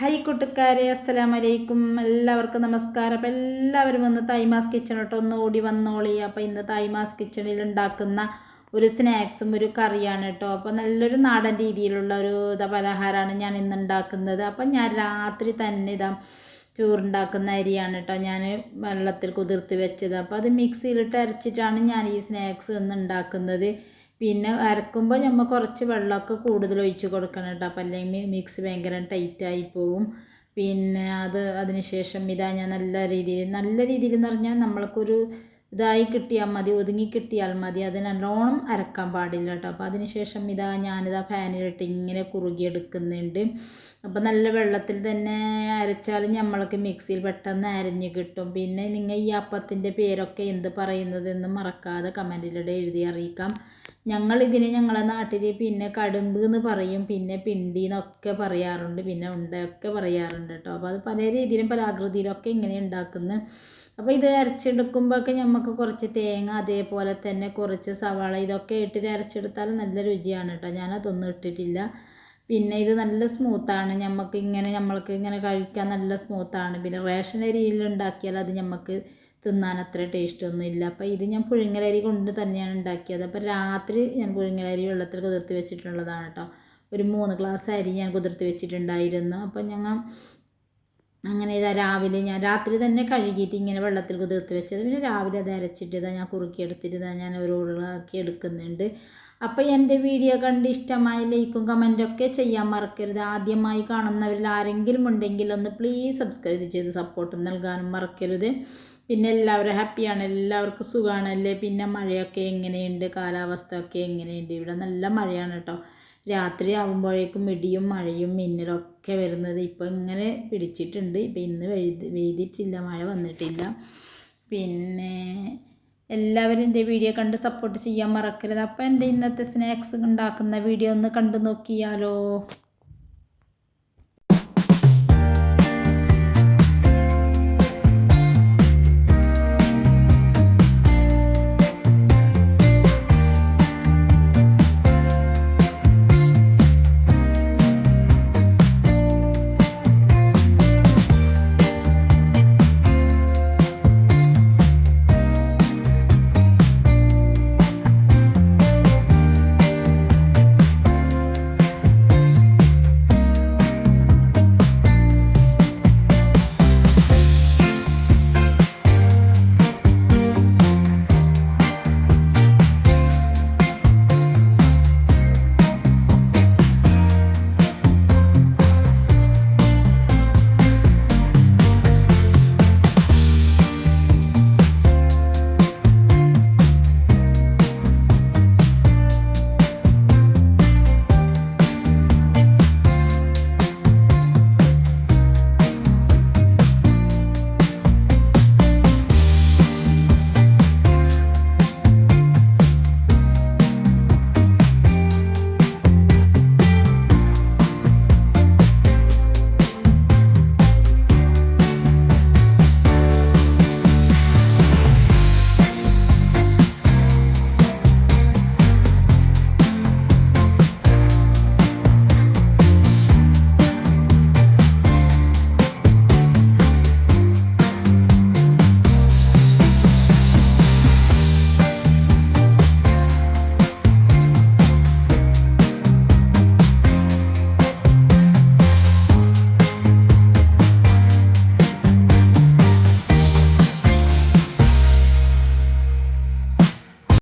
Hi കൂട്ടുകാരെ, അസ്സലാമു അലൈക്കും. എല്ലാവർക്കും നമസ്കാരം. അപ്പോൾ എല്ലാവരും ഒന്ന് തൈമാസ് കിച്ചണോട്ട് ഒന്ന് ഓടി വന്നോളി. അപ്പോൾ ഇന്ന് തൈമാസ് കിച്ചണിൽ ഉണ്ടാക്കുന്ന ഒരു സ്നാക്സും ഒരു കറിയാണ് കേട്ടോ. അപ്പോൾ നല്ലൊരു നാടൻ രീതിയിലുള്ള ഒരു പലഹാരമാണ് ഞാൻ ഇന്ന് ഉണ്ടാക്കുന്നത്. അപ്പം ഞാൻ രാത്രി തന്നെ ചോറുണ്ടാക്കുന്ന അരിയാണ് കേട്ടോ ഞാൻ വെള്ളത്തിൽ കുതിർത്ത് വെച്ചത്. അപ്പോൾ അത് മിക്സിയിലിട്ട് അരച്ചിട്ടാണ് ഞാൻ ഈ സ്നാക്സ് ഇന്ന് ഉണ്ടാക്കുന്നത്. പിന്നെ അരക്കുമ്പോൾ നമ്മൾ കുറച്ച് വെള്ളമൊക്കെ കൂടുതൽ ഒഴിച്ച് കൊടുക്കണം കേട്ടോ. അപ്പം അല്ലെങ്കിൽ മിക്സ് ഭയങ്കര ടൈറ്റായി പോവും. പിന്നെ അതിന് ശേഷം ഞാൻ നല്ല രീതിയിൽ എന്ന് പറഞ്ഞാൽ നമ്മൾക്കൊരു ഇതായി കിട്ടിയാൽ മതി, ഒതുങ്ങി കിട്ടിയാൽ മതി. അത് നല്ലോണം അരക്കാൻ പാടില്ല കേട്ടോ. അപ്പോൾ അതിന് ശേഷം ഞാനിതാ ഫാനിലിട്ട് ഇങ്ങനെ കുറുകിയെടുക്കുന്നുണ്ട്. അപ്പോൾ നല്ല വെള്ളത്തിൽ തന്നെ അരച്ചാലും നമ്മൾക്ക് മിക്സിയിൽ പെട്ടെന്ന് അരഞ്ഞ് കിട്ടും. പിന്നെ നിങ്ങൾ ഈ അപ്പത്തിൻ്റെ പേരൊക്കെ എന്ത് പറയുന്നതെന്ന് മറക്കാതെ കമൻറ്റിലൂടെ എഴുതി അറിയിക്കാം. ഞങ്ങളിതിന് ഞങ്ങളെ നാട്ടിൽ പിന്നെ കടുമ്പ് എന്ന് പറയും, പിന്നെ പിണ്ടി എന്നൊക്കെ പറയാറുണ്ട്, പിന്നെ ഉണ്ടയൊക്കെ പറയാറുണ്ട് കേട്ടോ. അപ്പോൾ അത് പല രീതിയിലും പല ആകൃതിയിലൊക്കെ ഇങ്ങനെ ഉണ്ടാക്കുന്നത്. അപ്പോൾ ഇത് അരച്ചെടുക്കുമ്പോഴൊക്കെ നമുക്ക് കുറച്ച് തേങ്ങ, അതേപോലെ തന്നെ കുറച്ച് സവാള ഇതൊക്കെ ഇട്ടിട്ട് അരച്ചെടുത്താൽ നല്ല രുചിയാണ് കേട്ടോ. ഞാനതൊന്നും ഇട്ടിട്ടില്ല. പിന്നെ ഇത് നല്ല സ്മൂത്താണ്, നമ്മൾക്ക് ഇങ്ങനെ കഴിക്കാൻ നല്ല സ്മൂത്താണ്. പിന്നെ റേഷൻ അരിയിൽ ഉണ്ടാക്കിയാൽ അത് നമുക്ക് തിന്നാൻ അത്ര ടേസ്റ്റൊന്നും ഇല്ല. അപ്പോൾ ഇത് ഞാൻ പുഴുങ്ങലരി കൊണ്ട് തന്നെയാണ് ഉണ്ടാക്കിയത്. അപ്പോൾ രാത്രി ഞാൻ പുഴുങ്ങലരി വെള്ളത്തിൽ കുതിർത്ത് വെച്ചിട്ടുള്ളതാണ് കേട്ടോ. ഒരു 3 ഗ്ലാസ് അരി ഞാൻ കുതിർത്ത് വെച്ചിട്ടുണ്ടായിരുന്നു. അപ്പോൾ അങ്ങനെ ഞാൻ രാത്രി തന്നെ കഴുകിയിട്ട് ഇങ്ങനെ വെള്ളത്തിൽ കുതിർത്ത് വെച്ചത്. പിന്നെ രാവിലെ അത് അരച്ചിട്ട് ഞാൻ കുറുക്കിയെടുത്തിട്ട് ഞാൻ ഒരു ഉരുളാക്കി എടുക്കുന്നുണ്ട്. അപ്പോൾ എൻ്റെ വീഡിയോ കണ്ട് ഇഷ്ടമായി ലൈക്കും കമൻറ്റൊക്കെ ചെയ്യാൻ മറക്കരുത്. ആദ്യമായി കാണുന്നവരിൽ ആരെങ്കിലും ഉണ്ടെങ്കിൽ ഒന്ന് പ്ലീസ് സബ്സ്ക്രൈബ് ചെയ്ത് സപ്പോർട്ട് നൽകാനും മറക്കരുത്. പിന്നെ എല്ലാവരും ഹാപ്പിയാണ്, എല്ലാവർക്കും സുഖമാണല്ലേ. പിന്നെ മഴയൊക്കെ എങ്ങനെയുണ്ട്, കാലാവസ്ഥ ഒക്കെ എങ്ങനെയുണ്ട്? ഇവിടെ നല്ല മഴയാണ് കേട്ടോ. രാത്രി ആകുമ്പോഴേക്കും ഇടിയും മഴയും മിന്നലൊക്കെ വരുന്നത് ഇപ്പോൾ ഇങ്ങനെ പിടിച്ചിട്ടുണ്ട്. ഇപ്പോൾ ഇന്ന് പെയ്തിട്ടില്ല, മഴ വന്നിട്ടില്ല. പിന്നെ എല്ലാവരും എൻ്റെ വീഡിയോ കണ്ട് സപ്പോർട്ട് ചെയ്യാൻ മറക്കരുത്. അപ്പോൾ എൻ്റെ ഇന്നത്തെ സ്നാക്സ് ഉണ്ടാക്കുന്ന വീഡിയോ ഒന്ന് കണ്ടു നോക്കിയാലോ.